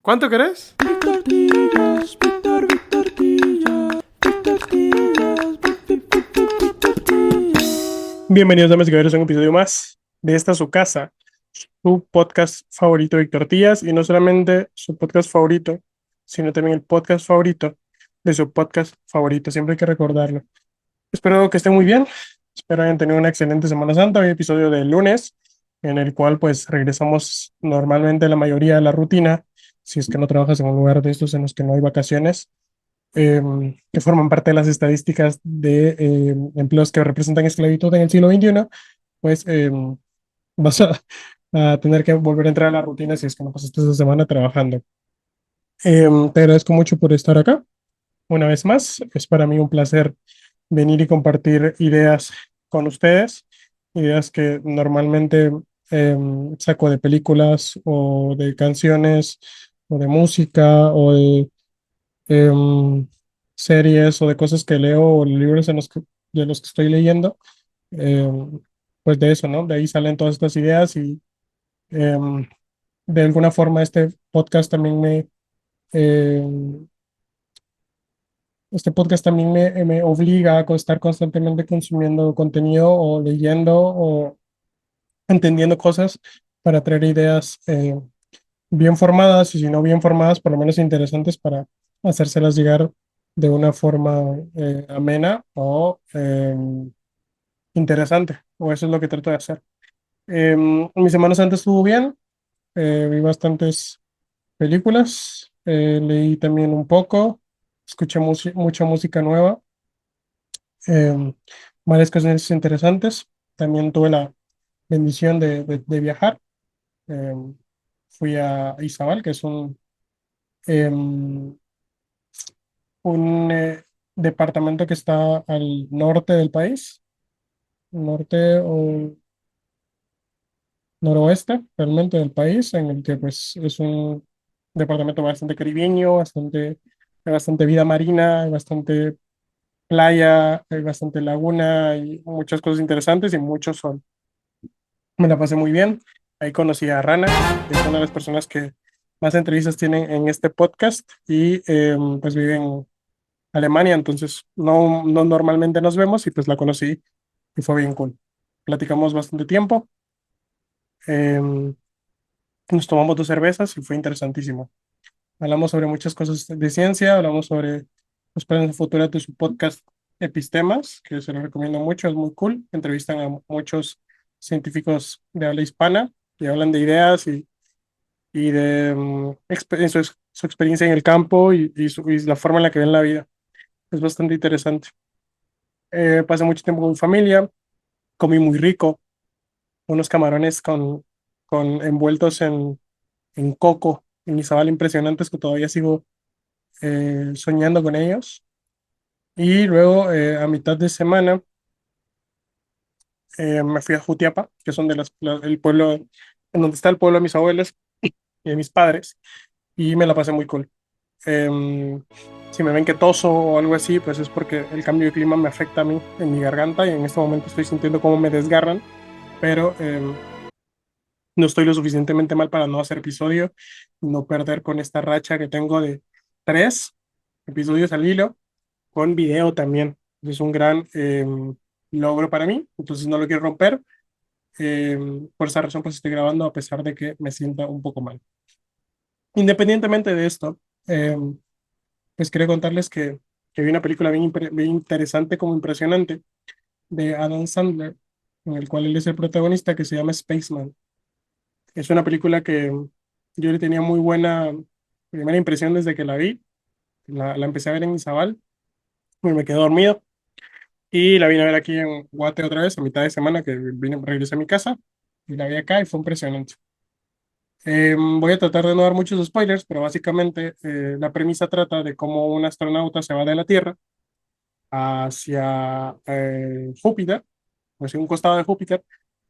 ¿Cuánto querés? Big tortillas, Big tortillas, Big tortillas, Big tortillas. Bienvenidos, damas y caballeros, a un episodio más de esta su casa, su podcast favorito de tortillas, y no solamente su podcast favorito, sino también el podcast favorito de su podcast favorito. Siempre hay que recordarlo. Espero que estén muy bien. Espero hayan tenido una excelente Semana Santa. Hoy episodio del lunes, en el cual pues regresamos normalmente la mayoría de la rutina, si es que no trabajas en un lugar de estos en los que no hay vacaciones, que forman parte de las estadísticas de empleos que representan esclavitud en el siglo XXI, pues vas a tener que volver a entrar a la rutina si es que no pasaste esta semana trabajando. Te agradezco mucho por estar acá. Una vez más, es para mí un placer venir y compartir ideas con ustedes, ideas que normalmente saco de películas o de canciones o de música o de em, series o de cosas que leo o libros de los que estoy leyendo. em, pues de eso, ¿no? De ahí salen todas estas ideas y em, de alguna forma em, este podcast también me obliga a estar constantemente consumiendo contenido o leyendo o entendiendo cosas para traer ideas bien formadas y si no bien formadas, por lo menos interesantes para hacérselas llegar de una forma amena o interesante, o eso es lo que trato de hacer. Mi Semana Santa estuvo bien, vi bastantes películas, leí también un poco, escuché mucha música nueva, em, varias cosas interesantes. También tuve la bendición de viajar. em, Fui a Izabal, que es em, un departamento que está al norte del país, norte o noroeste realmente del país, en el que pues es un departamento bastante caribeño, hay bastante vida marina, hay bastante playa, hay bastante laguna y muchas cosas interesantes y mucho sol. Me la pasé muy bien. Ahí conocí a Rana, que es una de las personas que más entrevistas tienen en este podcast y pues vive en Alemania, entonces no normalmente nos vemos y pues la conocí y fue bien cool. Platicamos bastante tiempo, em, nos tomamos 2 cervezas y fue interesantísimo. Hablamos sobre muchas cosas de ciencia, hablamos sobre los planes futuros de su podcast Epistemas, que se lo recomiendo mucho, es muy cool. Entrevistan a muchos científicos de habla hispana y hablan de ideas y de su experiencia en el campo y la forma en la que ven la vida. Es bastante interesante. Pasé mucho tiempo con mi familia, comí muy rico, unos camarones con envueltos en coco, en Izabal impresionantes que todavía sigo soñando con ellos. Y luego, a mitad de semana, me fui a Jutiapa, que son el pueblo, en donde está el pueblo de mis abuelos y de mis padres, y me la pasé muy cool. Em, si me ven que toso o algo así, pues es porque el cambio de clima me afecta a mí en mi garganta y en este momento estoy sintiendo cómo me desgarran, pero no estoy lo suficientemente mal para no hacer episodio, no perder con esta racha que tengo de 3 episodios al hilo, con video también. Es un gran logro para mí, entonces no lo quiero romper. Por esa razón, pues estoy grabando a pesar de que me sienta un poco mal. Independientemente de esto, pues quería contarles que vi una película bien interesante como impresionante de Adam Sandler, en el cual él es el protagonista, que se llama Spaceman. Es una película que yo le tenía muy buena primera impresión desde que la vi. La empecé a ver en Izabal, me quedé dormido y la vine a ver aquí en Guate otra vez a mitad de semana que regresé a mi casa y la vi acá y fue impresionante. Voy a tratar de no dar muchos spoilers, pero básicamente la premisa trata de cómo un astronauta se va de la Tierra hacia Júpiter, hacia un costado de Júpiter,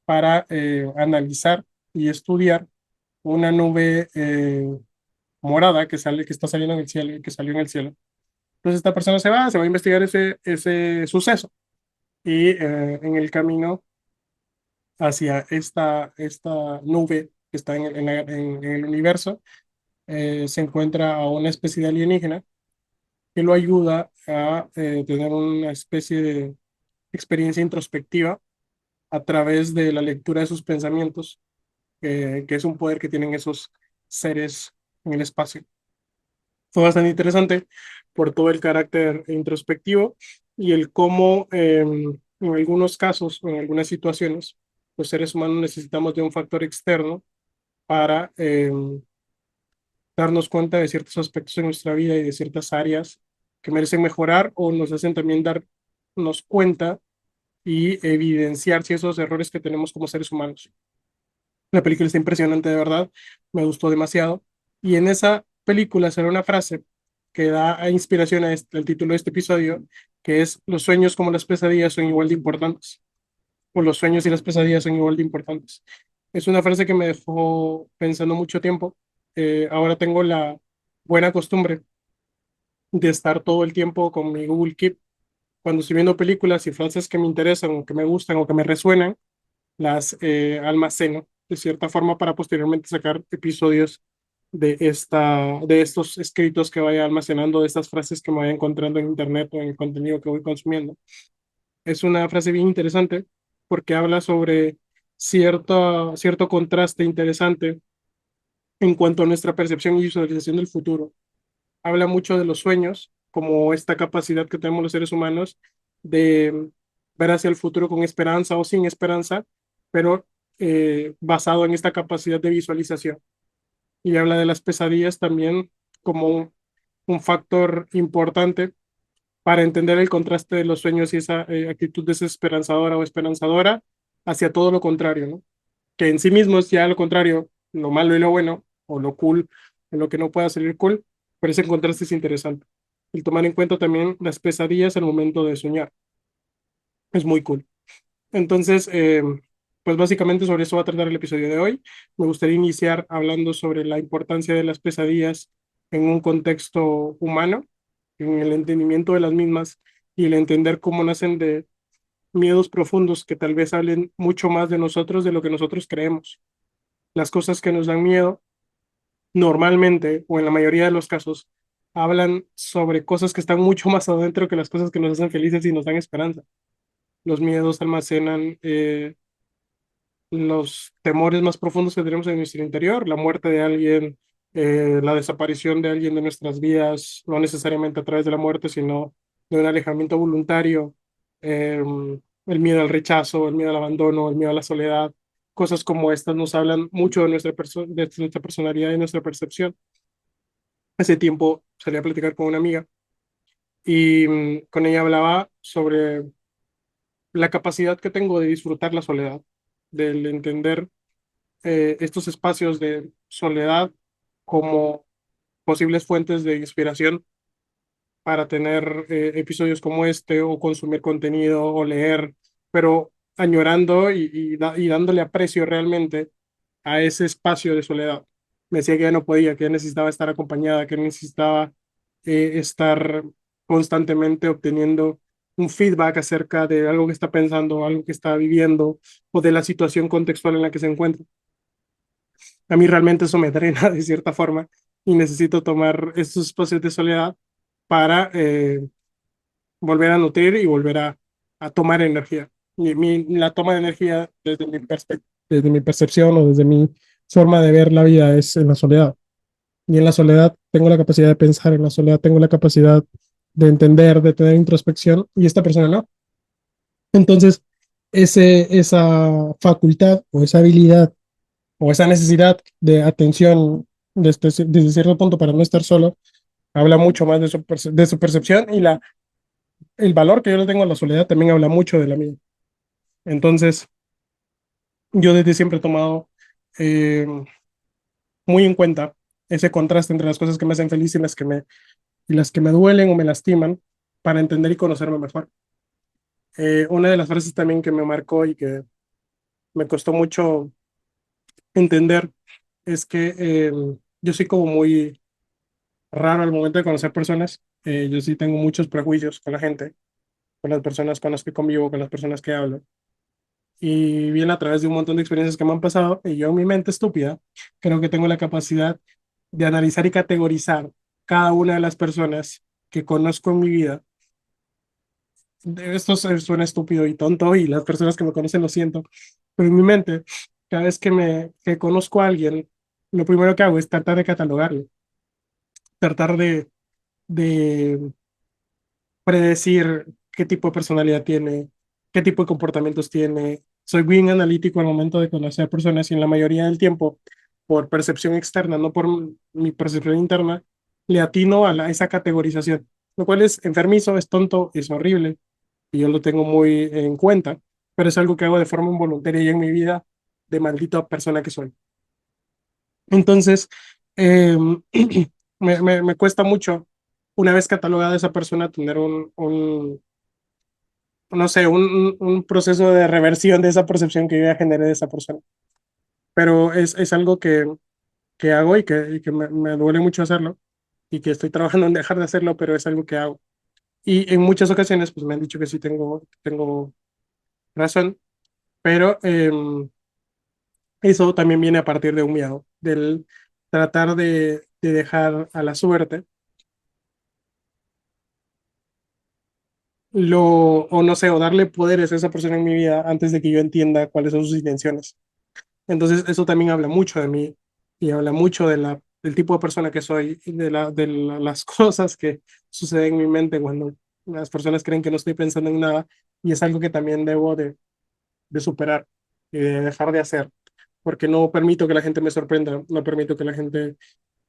para analizar y estudiar una nube morada que está saliendo en el cielo y que salió en el cielo. Entonces esta persona se va a investigar ese suceso y en el camino hacia esta nube que está en el universo, se encuentra a una especie de alienígena que lo ayuda a tener una especie de experiencia introspectiva a través de la lectura de sus pensamientos, que es un poder que tienen esos seres en el espacio. Fue bastante interesante por todo el carácter introspectivo y el cómo en algunos casos o en algunas situaciones los seres humanos necesitamos de un factor externo para darnos cuenta de ciertos aspectos en nuestra vida y de ciertas áreas que merecen mejorar o nos hacen también darnos cuenta y evidenciar ciertos errores que tenemos como seres humanos. La película está impresionante, de verdad, me gustó demasiado. Y en esa película sale una frase que da a inspiración a el título de este episodio, que es: los sueños como las pesadillas son igual de importantes, o los sueños y las pesadillas son igual de importantes. Es una frase que me dejó pensando mucho tiempo. Ahora tengo la buena costumbre de estar todo el tiempo con mi Google Keep. Cuando estoy viendo películas y frases que me interesan o que me gustan o que me resuenan, las almaceno de cierta forma para posteriormente sacar episodios de estos escritos que vaya almacenando, de estas frases que me vaya encontrando en internet o en el contenido que voy consumiendo. Es una frase bien interesante porque habla sobre cierto contraste interesante en cuanto a nuestra percepción y visualización del futuro. Habla mucho de los sueños como esta capacidad que tenemos los seres humanos de ver hacia el futuro con esperanza o sin esperanza, pero basado en esta capacidad de visualización. Y habla de las pesadillas también como un factor importante para entender el contraste de los sueños y esa actitud desesperanzadora o esperanzadora hacia todo lo contrario, ¿no? Que en sí mismo es ya lo contrario, lo malo y lo bueno, o lo cool, o lo que no pueda salir cool, pero ese contraste es interesante. El tomar en cuenta también las pesadillas al momento de soñar es muy cool. Entonces, pues básicamente sobre eso va a tratar el episodio de hoy. Me gustaría iniciar hablando sobre la importancia de las pesadillas en un contexto humano, en el entendimiento de las mismas y el entender cómo nacen de miedos profundos que tal vez hablen mucho más de nosotros de lo que nosotros creemos. Las cosas que nos dan miedo, normalmente, o en la mayoría de los casos, hablan sobre cosas que están mucho más adentro que las cosas que nos hacen felices y nos dan esperanza. Los miedos almacenan los temores más profundos que tenemos en nuestro interior, la muerte de alguien, la desaparición de alguien de nuestras vidas, no necesariamente a través de la muerte, sino de un alejamiento voluntario, eh, el miedo al rechazo, el miedo al abandono, el miedo a la soledad. Cosas como estas nos hablan mucho de de nuestra personalidad y nuestra percepción. Hace tiempo salí a platicar con una amiga y con ella hablaba sobre la capacidad que tengo de disfrutar la soledad, del entender estos espacios de soledad como posibles fuentes de inspiración para tener episodios como este o consumir contenido o leer, pero añorando y dándole aprecio realmente a ese espacio de soledad. Me decía que ya no podía, que ya necesitaba estar acompañada, que necesitaba estar constantemente obteniendo un feedback acerca de algo que está pensando, algo que está viviendo o de la situación contextual en la que se encuentra. A mí realmente eso me drena de cierta forma y necesito tomar estos espacios de soledad para volver a nutrir y volver a tomar energía. La toma de energía desde mi percepción o desde mi forma de ver la vida es en la soledad. Y en la soledad tengo la capacidad de pensar, en la soledad tengo la capacidad de entender, de tener introspección y esta persona no. Entonces, esa facultad o esa habilidad o esa necesidad de atención desde cierto punto para no estar solo, habla mucho más de su percepción y el valor que yo le tengo a la soledad también habla mucho de la mía. Entonces, yo desde siempre he tomado eh, muy en cuenta ese contraste entre las cosas que me hacen feliz y las que me duelen o me lastiman para entender y conocerme mejor. Una de las frases también que me marcó y que me costó mucho entender es que yo soy como muy raro al momento de conocer personas. Yo sí tengo muchos prejuicios con la gente, con las personas con las que convivo, con las personas que hablo. Y viene a través de un montón de experiencias que me han pasado y yo en mi mente estúpida creo que tengo la capacidad de analizar y categorizar cada una de las personas que conozco en mi vida. Esto suena estúpido y tonto y las personas que me conocen lo siento, pero en mi mente, cada vez que conozco a alguien, lo primero que hago es tratar de catalogarlo, tratar de predecir qué tipo de personalidad tiene, qué tipo de comportamientos tiene. Soy bien analítico al momento de conocer personas y en la mayoría del tiempo, por percepción externa, no por mi percepción interna, le atino a esa categorización, lo cual es enfermizo, es tonto, es horrible y yo lo tengo muy en cuenta, pero es algo que hago de forma involuntaria y en mi vida de maldita persona que soy. Entonces, eh, me cuesta mucho, una vez catalogada esa persona, tener no sé, un proceso de reversión de esa percepción que yo ya generé de esa persona. Pero es algo que hago y que me duele mucho hacerlo y que estoy trabajando en dejar de hacerlo, pero es algo que hago. Y en muchas ocasiones, pues me han dicho que sí tengo razón, pero eso también viene a partir de un miedo, del tratar de dejar a la suerte o no sé, o darle poderes a esa persona en mi vida antes de que yo entienda cuáles son sus intenciones. Entonces, eso también habla mucho de mí y habla mucho del tipo de persona que soy y las cosas que suceden en mi mente cuando las personas creen que no estoy pensando en nada y es algo que también debo de superar y de dejar de hacer, porque no permito que la gente me sorprenda, no permito que la gente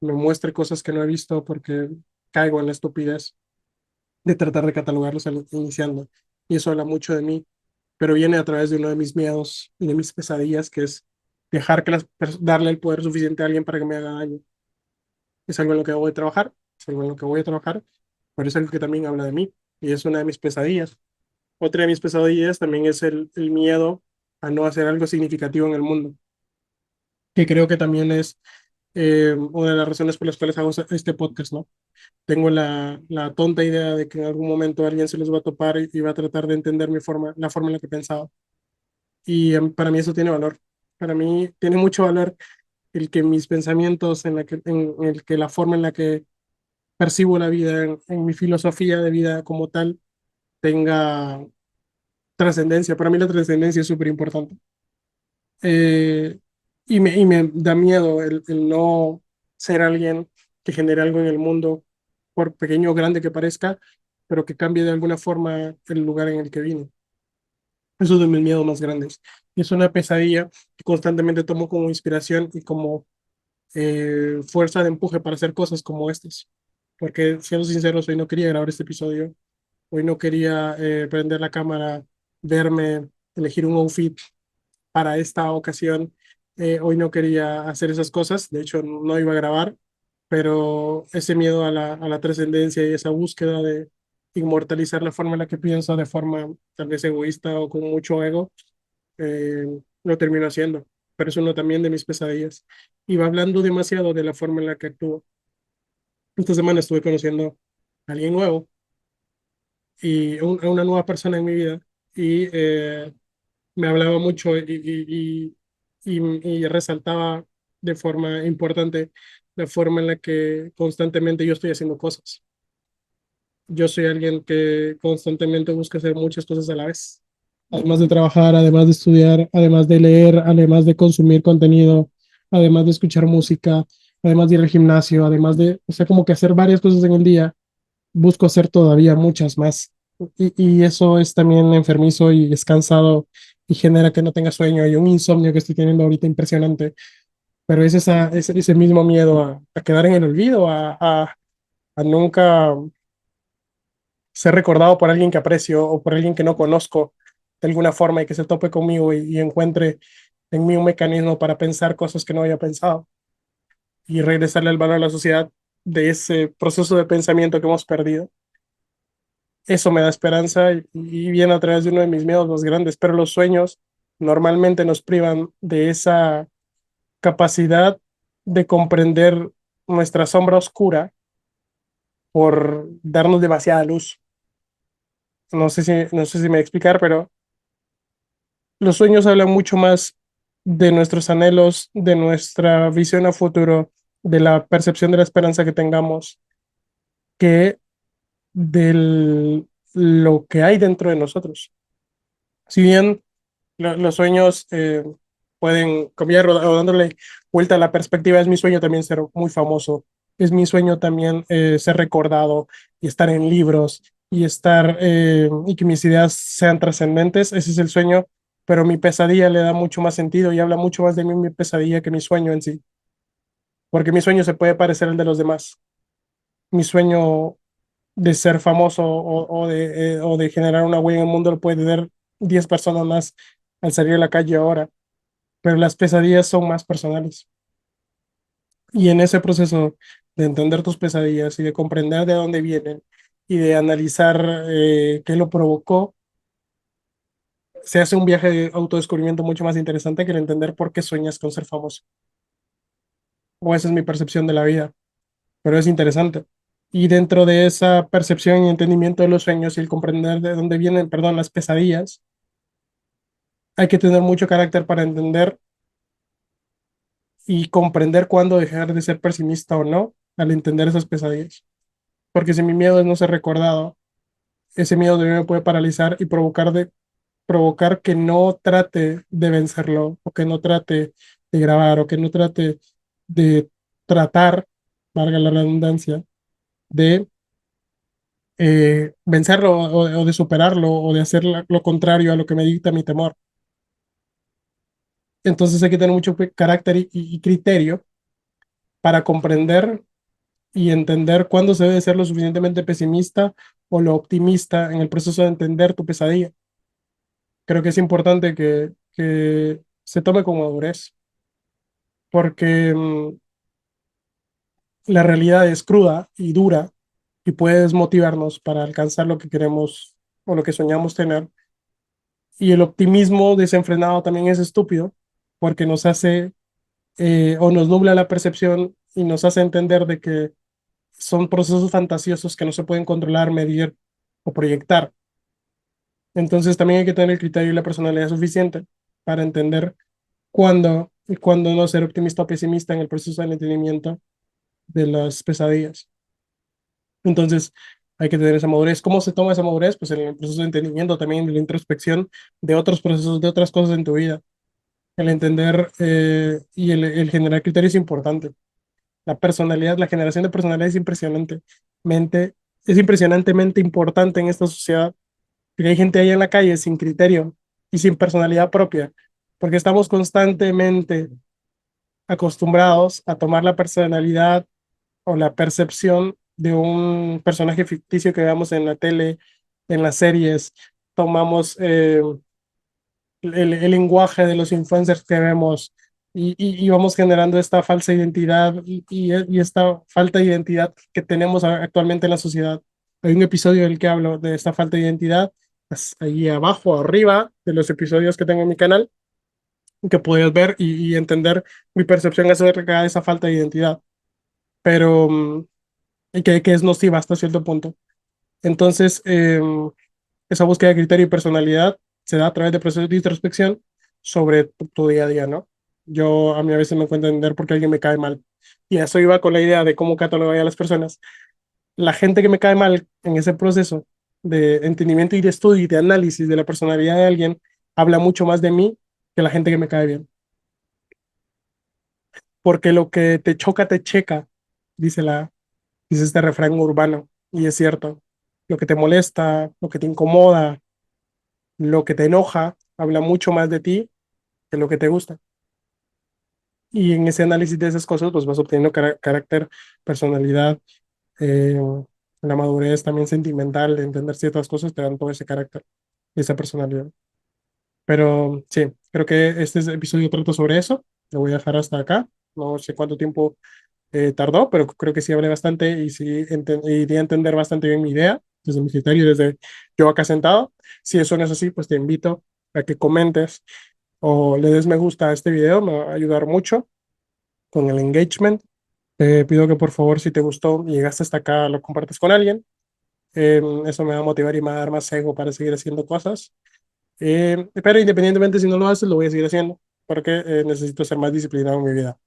me muestre cosas que no he visto porque caigo en la estupidez de tratar de catalogarlos iniciando. Y eso habla mucho de mí, pero viene a través de uno de mis miedos y de mis pesadillas, que es dejar darle el poder suficiente a alguien para que me haga daño. Es algo en lo que voy a trabajar, es algo en lo que voy a trabajar, pero es algo que también habla de mí y es una de mis pesadillas. Otra de mis pesadillas también es el miedo a no hacer algo significativo en el mundo, que creo que también es una de las razones por las cuales hago este podcast, ¿no? Tengo la tonta idea de que en algún momento alguien se los va a topar y va a tratar de entender la forma en la que pensaba. Y para mí eso tiene valor. Para mí tiene mucho valor el que mis pensamientos, en el que la forma en la que percibo la vida, en mi filosofía de vida como tal, tenga trascendencia. Para mí la trascendencia es súper importante. Eh, y me da miedo el no ser alguien que genere algo en el mundo, por pequeño o grande que parezca, pero que cambie de alguna forma el lugar en el que vine. Eso es de mis miedos más grandes. Y es una pesadilla que constantemente tomo como inspiración y como fuerza de empuje para hacer cosas como estas. Porque, siendo sinceros, hoy no quería grabar este episodio, hoy no quería prender la cámara, verme, elegir un outfit para esta ocasión. Hoy no quería hacer esas cosas, de hecho no iba a grabar, pero ese miedo a la trascendencia y esa búsqueda de inmortalizar la forma en la que pienso de forma tal vez egoísta o con mucho ego, lo termino haciendo. Pero es uno también de mis pesadillas. Y va hablando demasiado de la forma en la que actúo. Esta semana estuve conociendo a alguien nuevo y a una nueva persona en mi vida y me hablaba mucho y resaltaba de forma importante la forma en la que constantemente yo estoy haciendo cosas. Yo soy alguien que constantemente busca hacer muchas cosas a la vez. Además de trabajar, además de estudiar, además de leer, además de consumir contenido, además de escuchar música, además de ir al gimnasio, además de, o sea, como que hacer varias cosas en el día, busco hacer todavía muchas más. Y eso es también enfermizo y es cansado y genera que no tenga sueño. Hay un insomnio que estoy teniendo ahorita impresionante, pero es ese mismo miedo a quedar en el olvido, a nunca ser recordado por alguien que aprecio o por alguien que no conozco de alguna forma y que se tope conmigo y encuentre en mí un mecanismo para pensar cosas que no había pensado y regresarle el valor a la sociedad de ese proceso de pensamiento que hemos perdido. Eso me da esperanza y viene a través de uno de mis miedos más grandes, pero los sueños normalmente nos privan de esa capacidad de comprender nuestra sombra oscura por darnos demasiada luz. No sé si me voy a explicar, pero los sueños hablan mucho más de nuestros anhelos, de nuestra visión a futuro, de la percepción de la esperanza que tengamos que de lo que hay dentro de nosotros. Si bien los sueños pueden cambiar o dándole vuelta a la perspectiva, es mi sueño también ser muy famoso, es mi sueño también ser recordado y estar en libros y estar y que mis ideas sean trascendentes, ese es el sueño, pero mi pesadilla le da mucho más sentido y habla mucho más de mí mi pesadilla que mi sueño en sí, porque mi sueño se puede parecer al de los demás. Mi sueño de ser famoso o de generar una huella en el mundo lo puede tener 10 personas más al salir a la calle ahora, pero las pesadillas son más personales. Y en ese proceso de entender tus pesadillas y de comprender de dónde vienen y de analizar qué lo provocó, se hace un viaje de autodescubrimiento mucho más interesante que el entender por qué sueñas con ser famoso. O esa es mi percepción de la vida, pero es interesante. Y dentro de esa percepción y entendimiento de los sueños y el comprender de dónde vienen, perdón, las pesadillas, hay que tener mucho carácter para entender y comprender cuándo dejar de ser pesimista o no al entender esas pesadillas. Porque si mi miedo es no ser recordado, ese miedo de mí me puede paralizar y provocar que no trate de vencerlo o que no trate de grabar o que no trate de tratar, valga la redundancia, de vencerlo o de superarlo o de hacer lo contrario a lo que me dicta mi temor. Entonces hay que tener mucho carácter y criterio para comprender y entender cuándo se debe ser lo suficientemente pesimista o lo optimista en el proceso de entender tu pesadilla. Creo que es importante que se tome con madurez, porque la realidad es cruda y dura y puede desmotivarnos para alcanzar lo que queremos o lo que soñamos tener. Y el optimismo desenfrenado también es estúpido, porque nos hace o nos nubla la percepción y nos hace entender de que son procesos fantasiosos que no se pueden controlar, medir o proyectar. Entonces también hay que tener el criterio y la personalidad suficiente para entender cuándo y cuándo no ser optimista o pesimista en el proceso del entendimiento de las pesadillas. Entonces hay que tener esa madurez. ¿Cómo se toma esa madurez? Pues en el proceso de entendimiento también, de la introspección de otros procesos, de otras cosas en tu vida. El entender y el generar criterios es importante. La personalidad, la generación de personalidad es impresionantemente importante en esta sociedad, porque hay gente ahí en la calle sin criterio y sin personalidad propia, porque estamos constantemente acostumbrados a tomar la personalidad o la percepción de un personaje ficticio que veamos en la tele, en las series, tomamos el lenguaje de los influencers que vemos y vamos generando esta falsa identidad y esta falta de identidad que tenemos actualmente en la sociedad. Hay un episodio del que hablo de esta falta de identidad, pues, ahí abajo, arriba de los episodios que tengo en mi canal, que puedes ver y entender mi percepción acerca de esa falta de identidad, pero y que es nociva hasta cierto punto. Entonces, esa búsqueda de criterio y personalidad se da a través de procesos de introspección sobre tu día a día, ¿no? Yo a mí a veces me encuentro entender por qué alguien me cae mal. Y eso iba con la idea de cómo catalogar a las personas. La gente que me cae mal en ese proceso de entendimiento y de estudio y de análisis de la personalidad de alguien habla mucho más de mí que la gente que me cae bien. Porque lo que te choca, te checa, dice dice este refrán urbano. Y es cierto. Lo que te molesta, lo que te incomoda, lo que te enoja, habla mucho más de ti que lo que te gusta. Y en ese análisis de esas cosas, pues vas obteniendo carácter, personalidad, eh, la madurez también sentimental, de entender ciertas cosas, te dan todo ese carácter, esa personalidad. Pero sí, creo que este episodio trata sobre eso. Lo voy a dejar hasta acá. No sé cuánto tiempo tardó, pero creo que sí hablé bastante y sí y di a entender bastante bien mi idea, desde mi criterio, desde yo acá sentado. Si eso no es así, pues te invito a que comentes o le des me gusta a este video, me va a ayudar mucho con el engagement. Te pido que por favor, si te gustó y llegaste hasta acá, lo compartas con alguien. Eso me va a motivar y me va a dar más ego para seguir haciendo cosas. Pero independientemente si no lo haces, lo voy a seguir haciendo porque necesito ser más disciplinado en mi vida.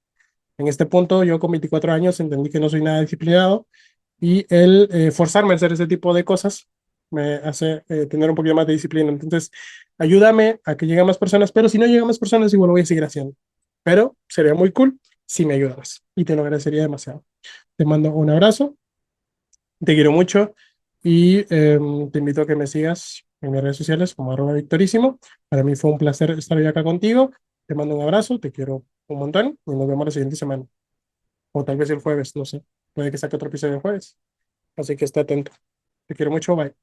En este punto, yo con 24 años entendí que no soy nada disciplinado y el forzarme a hacer ese tipo de cosas me hace tener un poquito más de disciplina. Entonces, ayúdame a que lleguen más personas, pero si no llegan más personas, igual lo voy a seguir haciendo. Pero sería muy cool si me ayudaras y te lo agradecería demasiado. Te mando un abrazo, te quiero mucho y te invito a que me sigas en mis redes sociales como @victorísimo. Para mí fue un placer estar hoy acá contigo. Te mando un abrazo, te quiero un montón y nos vemos la siguiente semana. O tal vez el jueves, no sé. Puede que saque otro episodio el jueves. Así que esté atento. Te quiero mucho, bye.